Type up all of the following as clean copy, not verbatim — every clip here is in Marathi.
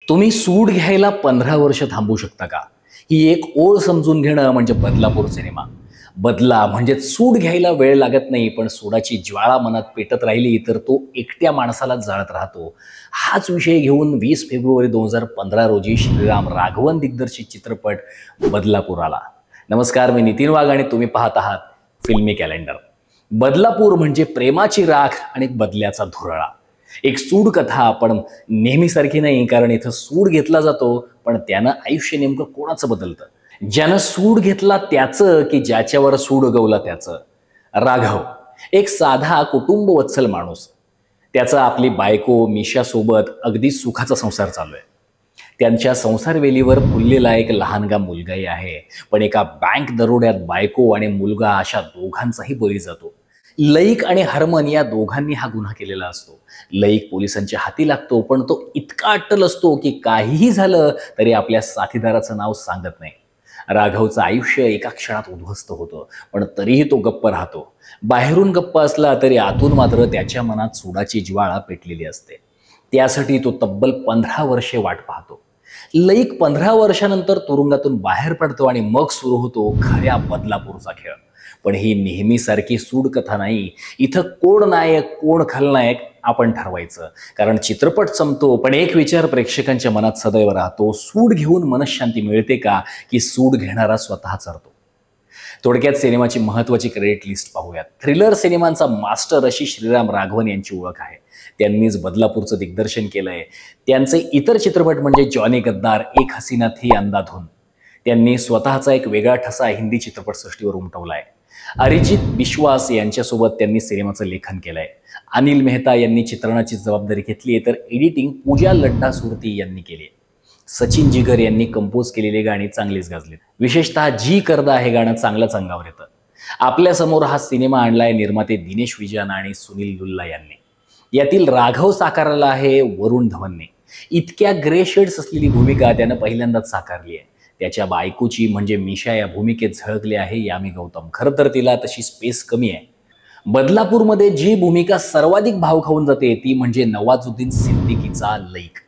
तुम्ही सूड घ्यायला 15 वर्ष थांबू शकता का? ही एक ओळ समजून घेणं म्हणजे बदलापूर सिनेमा. बदला म्हणजे सूड घ्यायला वेळ लागत नाही, पण सूडाची ज्वाळा मनात पेटत राहिली तर तो एकट्या माणसाला जाळत राहतो. हाच विषय घेऊन 20 फेब्रुवारी 2015 रोजी श्रीराम राघवन दिग्दर्शित चित्रपट बदलापूर आला. नमस्कार, मी नितीन वाघ आणि तुम्ही पाहत आहात फिल्मी कॅलेंडर. बदलापूर म्हणजे प्रेमाची राख आणि बदल्याचा धुरळा. एक सूड कथा, पण नेहमीसारखी नाही, कारण इथं सूड घेतला जातो, पण त्यानं आयुष्य नेमकं कोणाचं बदलतं? ज्यानं सूड घेतला त्याचं, की ज्याच्यावर सूड उगवला त्याचं? राघव एक साधा कुटुंबवत्सल माणूस. त्याचा आपली बायको मिशासोबत अगदी सुखाचा संसार चालू आहे. त्यांच्या संसारवेलीवर फुललेला एक लहानगा मुलगाही आहे, पण एका बँक दरोड्यात बायको आणि मुलगा अशा दोघांचाही बळी जातो. लईक आणि हरमन या दोघांनी हा गुन्हा केलेला असतो. लईक पोलिसांच्या हाती लागतो, पण तो इतका अट्टल असतो की काहीही झालं तरी आपल्या साथीदाराचं नाव सांगत नाही. राघवचं आयुष्य एका क्षणात उद्ध्वस्त होतं, पण तरीही तो गप्प राहतो. बाहेरून गप्प असला तरी आतून मात्र त्याच्या मनात सूडाची ज्वाळा पेटलेली असते. त्यासाठी तो तब्बल 15 वर्षे वाट पाहतो. लईक 15 वर्षानंतर तुरुंगातून बाहेर पडतो आणि मग सुरू होतो खऱ्या बदलापूरचा खेळ. पण ही नेहमीसारखी सूड कथा नाही. इथं कोण नायक कोण खलनायक आपण ठरवायचं. कारण चित्रपट संपतो, पण एक विचार प्रेक्षकांच्या मनात सदैव राहतो: सूड घेऊन मनःशांती मिळते का, की सूड घेणारा स्वतः चरतो? थोडक्यात सिनेमाची महत्त्वाची क्रेडिट लिस्ट पाहूयात. थ्रिलर सिनेमांचा मास्टर अशी श्रीराम राघवन यांची ओळख आहे. त्यांनीच बदलापूरचं दिग्दर्शन केलंय. त्यांचे इतर चित्रपट म्हणजे जॉनी गद्दार, एक हसीना थी अंधाधुन. त्यांनी स्वतःचा एक वेगळा ठसा हिंदी चित्रपटसृष्टीवर उमटवलाय. अरिजित विश्वास यांच्यासोबत त्यांनी सिनेमाचं लेखन केलंय. अनिल मेहता यांनी चित्रणाची जबाबदारी घेतली आहे, तर एडिटिंग पूजा लड्ढा सुरती यांनी केली आहे. सचिन जिगर यांनी कंपोज केलेली गाणी चांगलीच गाजलीत. विशेषतः जी करदा हे गाणं चांगलंच अंगावर येतं. आपल्यासमोर हा सिनेमा आणलाय निर्माते दिनेश विजयन आणि सुनील लुल्ला यांनी. यातील राघव साकारला आहे वरुण धवनने. इतक्या ग्रे शेड्स असलेली भूमिका त्यानं पहिल्यांदाच साकारली आहे. त्याच्या बायकोची म्हणजे मिशा या भूमिकेत झळकली आहे यामी गौतम. खरं तर तिला तशी स्पेस कमी आहे. बदलापूरमध्ये जी भूमिका सर्वाधिक भाव खाऊन जाते ती म्हणजे नवाजुद्दीन सिद्दीकीचा लईक.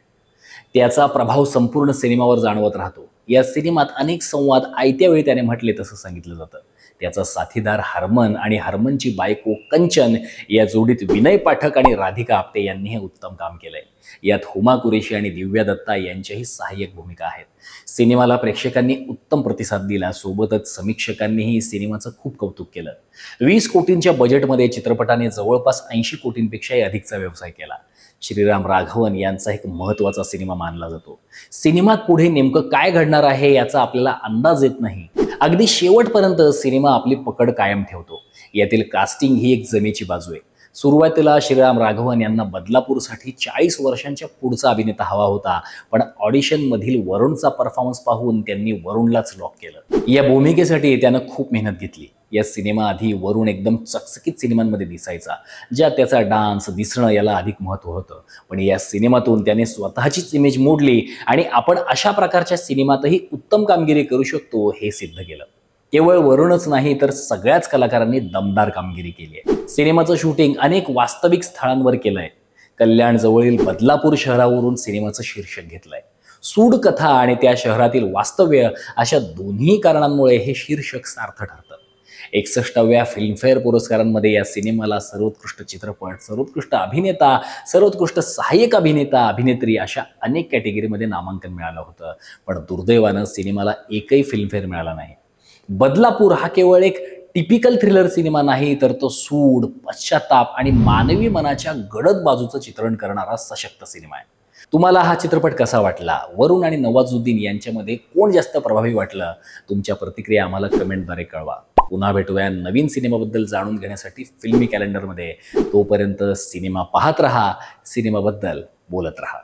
त्याचा प्रभाव संपूर्ण सिनेमावर जाणवत राहतो. या सिनेमात अनेक संवाद आयत्या वेळी त्याने म्हटले तसं सांगितलं जातं. त्याचा साथीदार हरमन आणि हरमनची बायको कंचन या जोडीत विनय पाठक आणि राधिका आपटे यांनी हे उत्तम काम केलंय. यात हुमा कुरेशी आणि दिव्या दत्ता यांच्याही सहाय्यक भूमिका आहेत. सिनेमाला प्रेक्षकांनी उत्तम प्रतिसाद दिला. सोबतच समीक्षकांनीही सिनेमाचं खूप कौतुक केलं. 20 कोटींच्या बजेटमध्ये चित्रपटाने जवळपास 80 कोटींपेक्षाही अधिकचा व्यवसाय केला. श्रीराम राघवन यांचा एक महत्त्वाचा सिनेमा मानला जातो. सिनेमात पुढे नेमकं काय घडणार आहे याचा आपल्याला अंदाज येत नाही. अगदी शेवटपर्यंत सिनेमा आपली पकड कायम ठेवतो. यातील कास्टिंग ही एक जमेची बाजू आहे. सुरुवातीला श्रीराम राघवन यांना बदलापूरसाठी 40 वर्षांच्या पुढचा अभिनेता हवा होता, पण ऑडिशनमधील वरुणचा परफॉर्मन्स पाहून त्यांनी वरुणलाच लॉक केलं. या भूमिकेसाठी त्यानं खूप मेहनत घेतली. या सिनेमाआधी वरुण एकदम चकचकीत सिनेमांमध्ये दिसायचा, ज्यात त्याचा डान्स दिसणं याला अधिक महत्त्व होतं. पण या सिनेमातून त्याने स्वतःचीच इमेज मोडली आणि आपण अशा प्रकारच्या सिनेमातही उत्तम कामगिरी करू शकतो हे सिद्ध केलं. केवळ वरुणच नाही, तर सगळ्याच कलाकारांनी दमदार कामगिरी केली आहे. सिनेमाचं शूटिंग अनेक वास्तविक स्थळांवर केलंय. कल्याण जवळील बदलापूर शहरावरून सिनेमाचं शीर्षक घेतलंय. सूड कथा आणि त्या शहरातील वास्तव्य अशा दोन्ही कारणांमुळे हे शीर्षक सार्थ ठरतं. 61व्या फिल्मफेअर पुरस्कारांमध्ये या सिनेमाला सर्वोत्कृष्ट चित्रपट, सर्वोत्कृष्ट अभिनेता, सर्वोत्कृष्ट सहाय्यक अभिनेता, अभिनेत्री अशा अनेक कॅटेगरीमध्ये नामांकन मिळालं होतं. पण दुर्दैवानं सिनेमाला एकही फिल्मफेअर मिळाला नाही. बदलापूर हा केवळ एक टिपिकल थ्रिलर सिनेमा नाही, तर तो सूड, पश्चाताप आणि मानवी मनाच्या गडद बाजूचं चित्रण करणारा सशक्त सिनेमा आहे. तुम्हाला हा चित्रपट कसा वाटला? वरुण आणि नवाजुद्दीन यांच्यामध्ये कोण जास्त प्रभावी वाटलं? तुमच्या प्रतिक्रिया आम्हाला कमेंटद्वारे कळवा. पुन्हा भेटूया नवीन सिनेमाबद्दल जाणून घेण्यासाठी फिल्मी कॅलेंडरमध्ये. तोपर्यंत सिनेमा पाहत रहा, सिनेमाबद्दल बोलत रहा.